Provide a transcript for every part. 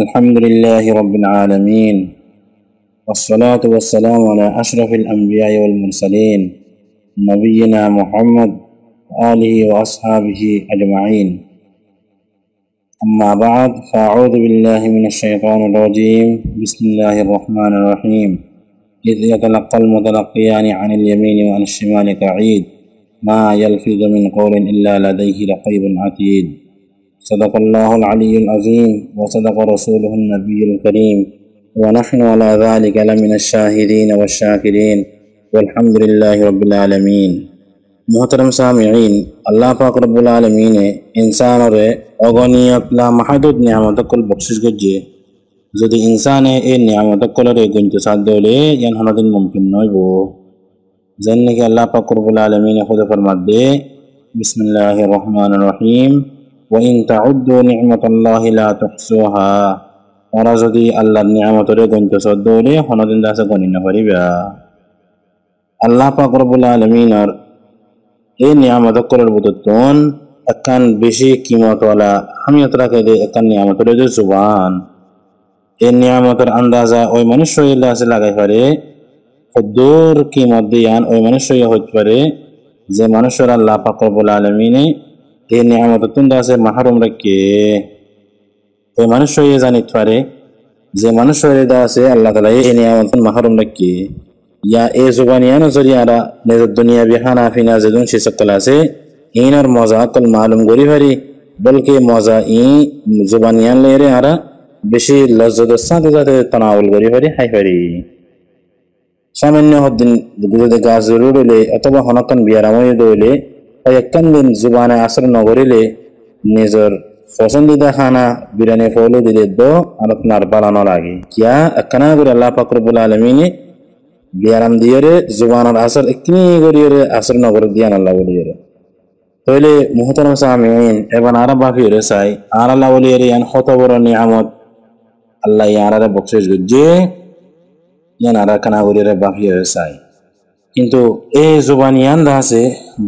الحمد لله رب العالمين، والصلاة والسلام على أشرف الأنبياء والمرسلين نبينا محمد وآله وأصحابه أجمعين. أما بعد، فأعوذ بالله من الشيطان الرجيم. بسم الله الرحمن الرحيم. إذ يتلقى المتلقيان عن اليمين وعن الشمال قعيد ما يلفظ من قول إلا لديه رقيب عتيد. صدق الله العلي العظيم وصدق رسوله النبي الكريم، ونحن على ذلك لمن الشاهدين والشاكرين والحمد لله رب العالمين. मोहतरम सामिईन, अल्लाह पाक रब्बुल आलमीन इंसान रे अगणियत ला महदूद नियामत कुल बख्शिश गजे যদি ইনসানে এই নিয়ামত কলরে গুনতে সাধ্যলে ইয়ান হনদিন মুমকিন নইব। যেন নাকি আল্লাহ পাক রব্বুল আলামিন খুদা ফরমাদে, বিসমিল্লাহির রহমানির রহিম, ওয়া ইন তাউদ্দু নি'মাতাল্লাহি লা তুহসুহা। ওরা যদি আল্লাহর নিয়ামতরে গুনতে সাধ্যলে হনদিন দাসে গণিত না পারিবা। আল্লাহ পাক রব্বুল আলামিনের এই নিয়ামত কলর বুততন একান বেশি কিমতওয়ালা হামিয়ত রাখে দে একান নিয়ামতের যে জুবান। এই নিয়ামতের আন্দাজা ওই মানুষ আছে লাগাই পারে, কদ্দুর কিমত দিয়ান ওই মানুষ হইতে পারে যে মানুষের আল্লাহ পাক রব্বুল আলামিনে এই নিয়ামতের তুন্দা আছে মাহরুম রাখে। ওই মানুষ জানিতে পারে যে মানুষের আছে আল্লাহ তাআলা এই নিয়ামত মাহরুম রাখে। या ए जुबानियान जरियारा नेजर दुनिया बिहाना फिना जदुन से सकल আছে इनर मजा कल मालूम गरी भरी, बल्कि मजा इ जुबानियान लेरे आरा বেশি লজ্জত সাথে সাথে তনাউল গরি ভরি হাই ভরি। সামান্য হদিন গুরুদে গাছ রুড়লে অথবা হনকন বিয়ারাময় দইলে কয়েকখান দিন জুবানে আসর নগরিলে নিজের পছন্দিদা খানা বিরানি ফলো দিলে দো আর আপনার বালানো লাগে কিয়া একখানা করে আল্লাহ পাক রব্বুল আলামিন বিয়ারাম দিয়েরে জুবানের আসর একনি গরিয়ে আসর নগর দিয়ান আল্লাহ বলিয়ে তইলে মুহতারাম সামিঈন এবার আরা বাফিরে চাই আর আল্লাহ বলিয়ে ইয়ান কত বড় নিয়ামত আল্লাহ ইয়ারারে বকশিশ গজ্জে ইয়ান আরা কানা গরিয়ে বাফিরে চাই। কিন্তু এই জুবানিয়ান দা আছে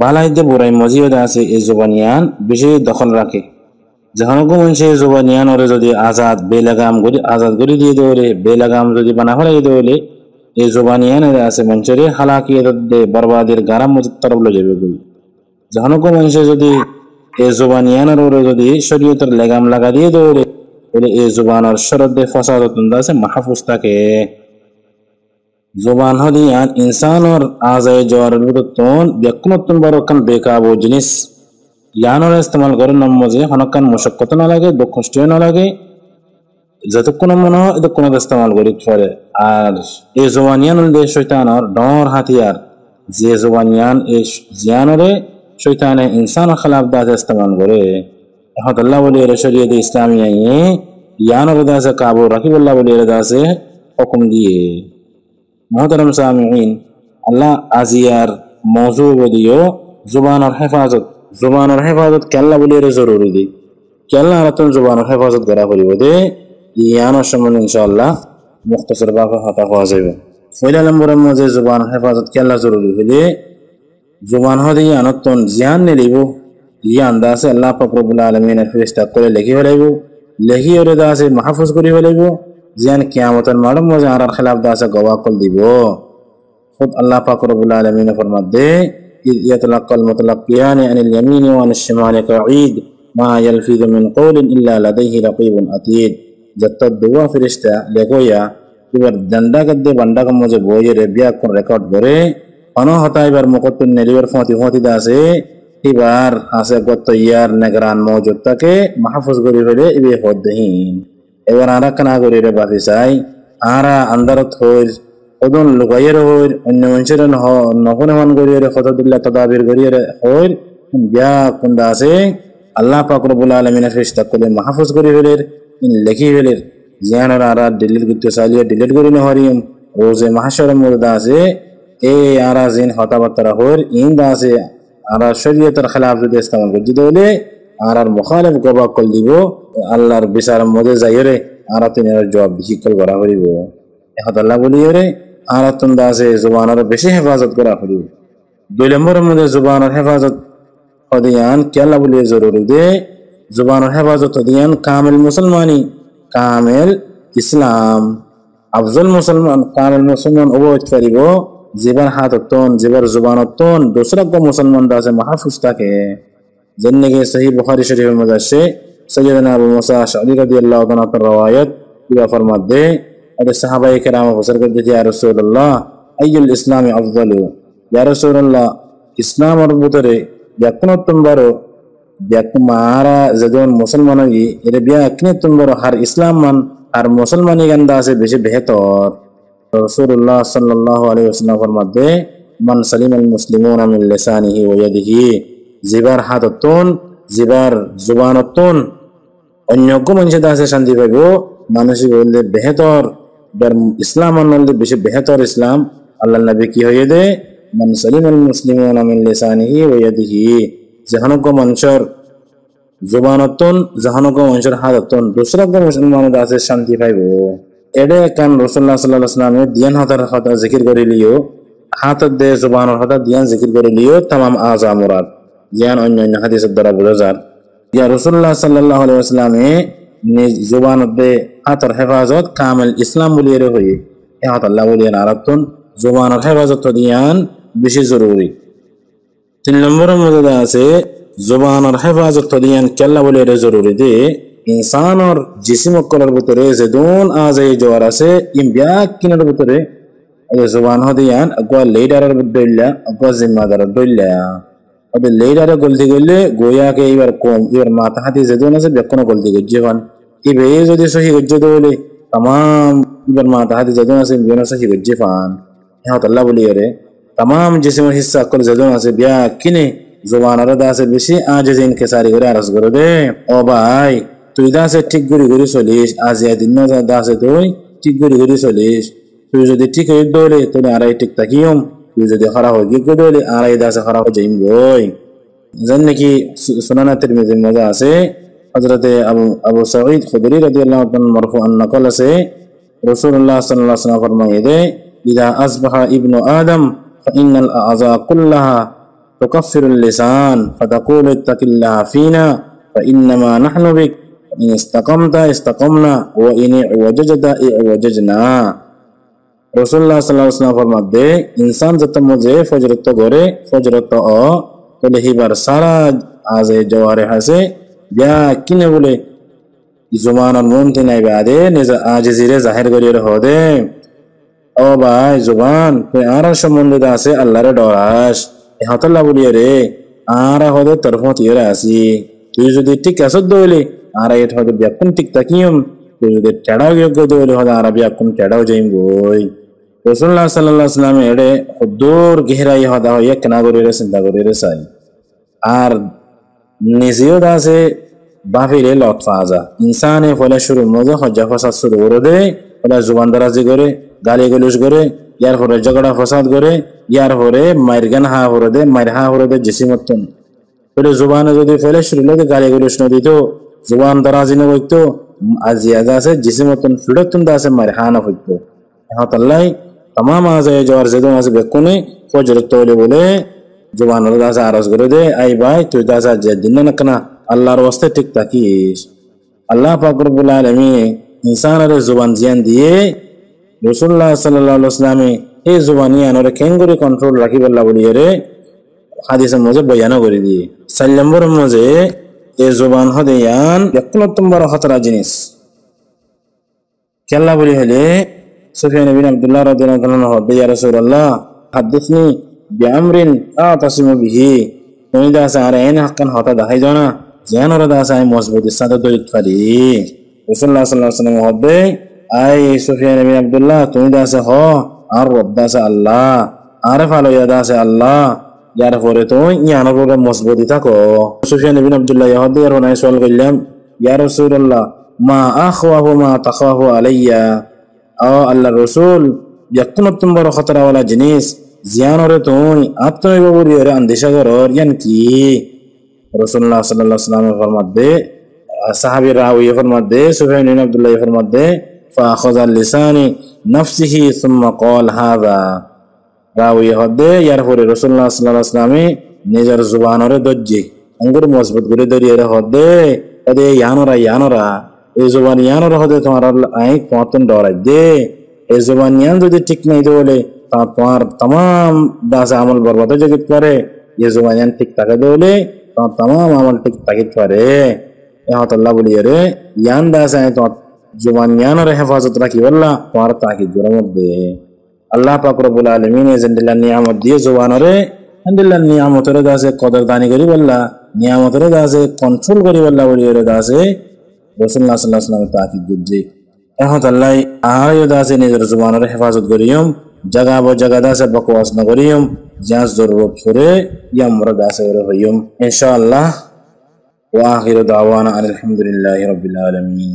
বালাইদে বুড়াই মজিও দা আছে এই জুবানিয়ান বেশি দখল রাখে। যখন মানুষ এই জুবানিয়ান ওরে যদি আজাদ বেলাগাম করি আজাদ করে দিয়ে দেওয়ালে বেলাগাম যদি বানা ফেলাই দেওয়ালে এই জুবানিয়ান আছে মানুষের হালাকিয়ত দে বরবাদের গারাম মজুদ তরফ লো যাবে বলি। যখন মানুষ যদি এই জুবানিয়ানের ওরে যদি শরীয়তের লেগাম লাগা দিয়ে দেওয়ালে এই জুবানের শরদে ফসাদ আছে মাহফুজ থাকে। জুবান হদিয়ান ইনসানর আজায় জওয়ার বিরুদ্ধন ব্যক্তিগত বড়কান বেকাবু জিনিস ইয়ানোর ইস্তেমাল করে নমজে হনকান মুশক্কত না লাগে, দুঃখ কষ্ট না লাগে, যতক্ষণ মনে হয় এতক্ষণ ইস্তেমাল করি পারে। আর এই জুবানিয়ান দে শয়তানের ডর হাতিয়ার যে জুবানিয়ান এই জিয়ানরে শয়তানে ইনসানের খেলাফ দাতে ইস্তেমাল করে। এখন আল্লাহ বলি এর শরীয়তে ইসলামিয়া ইয়ানোর দাসে কাবু রাখিবুল্লাহ বলি এর দাসে হুকুম দিয়ে। মুহতারাম সামিঈন, আল্লাহ আজিয়ার মওজু বদিও জুবানের হেফাজত কেল্লা বলি এর জরুরি দি কেল্লা রাতন জুবানের হেফাজত করা করিব দে ইয়ানোর সম্বন্ধে ইনশাআল্লাহ মুখতাসর ভাবে কথা হওয়া যাবে। পয়লা নম্বরের মধ্যে জুবানের হেফাজত কেল্লা জরুরি হইলে জুবান হদি ইয়ানতন জিয়ান নিলিব ইয়ান দাসে আল্লাহ পাক রব্বুল আলামিনের ফেরেশতা করে লেখি ফেলাইব, লেখি ওরে দাসে মাহফুজ করি ফেলাইব জিয়ান কিয়ামতের মাঠে মজে আর খেলাফ দাসে গওয়া কল দিব। খুদ আল্লাহ পাক রব্বুল আলামিন ফরমাদে, ইয ইয়াতালাক্কাল মুতালাক্কিয়ানি আনিল ইয়ামিনি ওয়া আনিশ শিমালি কাঈদ মা ইয়ালফিযু মিন কওলিন ইল্লা লাদাইহি রাকীবুন আতীদ। যত দুয়া ফেরেশতা লেখোয়া এবার দন্ডা গদ্দে বান্ডা কা মজে বইয়ে রে বিয়া কোন রেকর্ড করে অন হতা এবার মুকত্তুন নেলিওর ফতি দাসে এবার আছে গত ইয়ার নেগরান মওজুদ তাকে মাহফুজ করি ফেলে ইবে হদহীন। এবার আরা কানা করি রে বাফি চাই আরা আন্দারত হইর ওদন লুকাইয়ের হইর অন্য মানুষের নকনমান করিয়ে রে খতদুল্লাহ তদাবির করিয়ে রে হইর বিয়া কুন্দা আছে আল্লাহ পাক রব্বুল আলামিনের ফেরেশতা করে মাহফুজ করি ফেলের লেখি ফেলের জিয়ানের আরা ডিলিট করতে চাইলে ডিলিট করি না হরিম রোজে মাহশরের মধ্যে আছে এই আরা জিন হতাবাত্তারা হইর ইন্দা আছে আরা শরীয়তের খেলাফ যদি ইস্তেমাল করতে দেলে আর মুখালিফ গবা কল দিব আল্লাহর বিচারের মধ্যে যাইরে আর তিনের জবাব দিকল করা হইব। এখন আল্লাহ বলিয়ে রে আর তুন্দা আছে জুবানের বেশি হেফাজত করা হইব। দুই নম্বরের মধ্যে জুবানের হেফাজত হদিয়ান কি আল্লাহ বলিয়ে জরুরি দে জুবানের হেফাজত হদিয়ান কামিল মুসলমানি কামেল ইসলাম আফজল মুসলমান কামেল মুসলমান অবৈধ করিব জিবার হাততন জিবার জুবানতন দোসরাক মুসলমান দাসে মাহফুজ থাকে যেন কে সহিহ বুখারী শরীফের মধ্যে আছে সৈয়দনা আবু মুসা আশআরী রাদিয়াল্লাহু তাআলা এর riwayat ইবা ফরমাতে আদে সাহাবায়ে কেরাম বসর করতে ইয়া রাসূলুল্লাহ আইয়ুল ইসলামি আফজালু ইয়া রাসূলুল্লাহ ইসলামের ভিতরে ব্যাকুনতম বড় ব্যাকুমারা যজন মুসলমানই এর ব্যাকুনতম বড় হার ইসলাম মান আর মুসলমানি গন্দা আছে বেশি বেহতর রাসূলুল্লাহ সাল্লাল্লাহু আলাইহি ওয়াসাল্লাম ফরমাতে মান সালিমাল মুসলিমুনা মিন লিসানিহি ওয়া ইয়াদিহি জিবার হাততন জিবার জুবানতন অন্যজ্ঞ মানুষের দাসে শান্তি পাইব মানুষ বললে বেহতর ইসলাম আনলে বেশি বেহতর ইসলাম আল্লাহ নবী কি হয়ে দে মান সালিমাল মুসলিমুনা মিন লিসানিহি ওয়া ইয়াদিহি জাহানজ্ঞ মানুষের জুবানতন জাহানজ্ঞ মানুষের হাততন দোসরাজ্ঞ মুসলমানের দাসে শান্তি পাইব এডে কান রাসূলুল্লাহ সাল্লাল্লাহু আলাইহি ওয়াসাল্লাম দিয়ান হাতার কথা জিকির করে লিও হাত দে জুবানের কথা দিয়ান জিকির করে লিও तमाम আযা মুরাদ জ্ঞান অন্য হাদিসের দ্বারা বোঝা যায় ইয়া রাসূলুল্লাহ সাল্লাল্লাহু আলাইহি ওয়াসাল্লামে নিজ জুবান দে হাতের হেফাজত কামেল ইসলাম বলিয়ে হই এ হাত আল্লাহ বলিয়ে আরাতন জুবানের হেফাজত দিয়ান বেশি জরুরি 3 নম্বরের মধ্যে আছে জুবানের হেফাজত দিয়ান কেল্লা বলিয়ে জরুরি দে ইনসানর জিসিম করার ভিতরে যেদুন আজে জোয়ার আছে ইম ব্যাক কিনার ভিতরে জুবান হদিয়ান আগা লিডারের বদইলা আগা জিম্মাদারের দইলা ওদের লেডারে গলতি করলে গোয়াকে এবার কম এবার মাথা হাতি যেদুন আছে বেকনো গলতি করছে এখন এবে যদি সহি গজ্জে দইলে तमाम এবার মাথা হাতি যেদুন আছে বেনা সহি গজ্জে ফান হ্যাঁ আল্লাহ বলি রে तमाम জিসিমের হিস্সা কল যেদুন আছে ব্যাক কিনে জুবানের দাসে বেশি আজে ইনকিসারি করে আরজ করে দে ও ভাই তুই দাসে ঠিক গড়ি গড়ি চলিস আজিয়া দিন দাসে তুই ঠিক গড়ি গড়ি চলিস তুই যদি ঠিক হয়ে দৌড়ে তুই আড়াই ঠিক থাকিম তুই যদি খারাপ হয়ে গিয়ে দৌড়ে আড়াই দাসে খারাপ হয়ে যাইম বই জান নাকি সুনানা তিরমিজির মধ্যে আছে হযরতে আবু সাঈদ খুদরি রাদিয়াল্লাহু তাআলা মারফুআন নকল আছে রাসূলুল্লাহ সাল্লাল্লাহু আলাইহি ওয়াসাল্লাম ফরমায়ে দে ইদা আসবাহা ইবনু আদম ফাইনাল আযা কুল্লাহা তুকাফিরুল লিসান ফাতাকুলু ইত্তাকিল্লাহ ফিনা فإنما نحن بك إن استقمت استقمنا وإن اعوججت اعوججنا রাসূলুল্লাহ সাল্লাল্লাহু আলাইহি ওয়াসাল্লাম ফরমাতে ইনসান যত মজে ফজরত করে ফজরত ও তলে হিবার সারা আজে জওয়ারে হাসে বিয়া কিনে বলে জুমানের মনতে নাই বাদে নিজে আজিজিরে জাহির করিয়ে হদে ও ভাই জুবান তুই আর সম্বন্ধে আছে আল্লাহরে ডরাস এ হতল্লা বলিয়ে রে আর হদে তরফত ইরা আসি তুই যদি ঠিক আসত দইলে আর এট হদে ব্যাকুন ঠিক তাকিয়ম তুই যদি টেড়াও যোগ্য দইলে হদে আর ব্যাকুন টেড়াও যাইম বই রাসূলুল্লাহ সাল্লাল্লাহু আলাইহি ওয়াসাল্লাম এডে দূর গহরাই হদা হয় এক না করে চিন্তা করে রে চাই আর নিজেও দাসে বাফিরে লতফাজা ইনসানে ফলে শুরু মজা হজ্জা ফাসাদ শুরু করে দে ওলা জুবান দারাজি করে গালি গলুস করে ইয়ার পরে ঝগড়া ফাসাদ করে ইয়ার পরে মাইরগান হা করে দে মাইর হা করে দে জিসিমতন বলে জুবানে যদি ফেলে শুরু লাগে গালি গলুস ন দিত জুবান দারাজি ন হইতো আজিয়া দাসে জিসিমতন ফিডতন দাসে মাইর হা না হইতো হাত আল্লাহ तमाम আজে জওয়ার যেদন আছে বেকুনে ফজরত তোলে বলে জুবানের দাসে আরজ করে দে আই ভাই তুই দাসা যে দিন না কেনা আল্লাহর ওয়াস্তে ঠিক থাকিস আল্লাহ পাক রব্বুল আলামিন ইনসানের জুবান জিয়ান দিয়ে রাসূলুল্লাহ সাল্লাল্লাহু আলাইহি ওয়াসাল্লাম এই জুবানি আনরে কেঙ্গরি কন্ট্রোল রাখিবল্লা বলিয়ে রে হাদিসের মধ্যে বয়ান করে দিয়ে 4 নম্বরের মধ্যে এই জুবান হদিয়ান একলতম বড় খতরা জিনিস কেল্লা বলি হলে সুফিয়ান বিন আব্দুল্লাহ রাদিয়াল্লাহু তাআলা হদে ইয়া রাসূলুল্লাহ হাদিসনি বিআমরিন আতাসিমু বিহি তুমি দাসা আর এন হাক্কান হতা দাহাই জানা জানার দাসা আই মজবুতি সাদা দইত পারি রাসূলুল্লাহ সাল্লাল্লাহু আলাইহি ওয়াসাল্লাম হদে আই সুফিয়ান বিন আব্দুল্লাহ তুমি দাসা হ আর রব দাসা আল্লাহ আর ফালো ইয়া দাসা আল্লাহ ইয়ার পরে তো ইয়ানোর উপরে মজবুতি থাকো সুফিয়ান বিন আব্দুল্লাহ হদে আর ওনাই সওয়াল করলাম ইয়া রাসূলুল্লাহ মা আখওয়াহু মা তাখাহু আলাইয়া ও আল্লাহ রসুল ব্যাকুনতম বড় খতরাওয়ালা জিনিস জিয়ানরে তুই আত্মনির্ভর আন্দেশা করর ইয়ান কি রাসূলুল্লাহ সাল্লাল্লাহু আলাইহি ওয়াসাল্লাম ফরমাতে সাহাবী রাওয়ী ফরমাতে সুফয়ান বিন আব্দুল্লাহ ফরমাতে ফাখাযা লিসানি নাফসিহি সুম্মা ক্বাল হাযা রাওয়ী হদে ইয়ার পরে রাসূলুল্লাহ সাল্লাল্লাহু আলাইহি ওয়াসাল্লাম নিজের জুবানরে দজ্জি আঙ্গুর মজবুত করে ধরিয়ে হদে ওদে ইয়ানরা এই জবানিয়ান রহদে তোমার আই কতন ডরাই দে এই জবানিয়ান যদি ঠিক নাই দে বলে তোমার तमाम দাস আমল বরবাদ যদি করে এই জবানিয়ান ঠিক থাকে দে বলে তোমার तमाम আমল ঠিক থাকে করে এহত আল্লাহ বলি রে ইয়ান দাস আই তো জবানিয়ানের হেফাজত রাখি বললা তোমার তাকি জরমত দে আল্লাহ পাক রব্বুল আলামিন এজেন্ডিল্লাহ নিয়ামত দিয়ে জবানরে আলহামদুলিল্লাহ নিয়ামতের দাসে কদরদানি করি বললা নিয়ামতের দাসে কন্ট্রোল করি বললা বলি রে দাসে রাসূলুল্লাহ সাল্লাল্লাহু আলাইহি ওয়াসাল্লাম তাকিদ বুঝি এখন আল্লাহ আর দাসে নিজের জবানের হেফাজত করিয়ম জায়গা ব জায়গা দাসে বকওয়াস না করিয়ম যা জরুরত পড়ে ইয়া আমরা দাসে হইয়ম ইনশাআল্লাহ ওয়া আখিরু দাওয়ানা আলহামদুলিল্লাহি রাব্বিল আলামিন।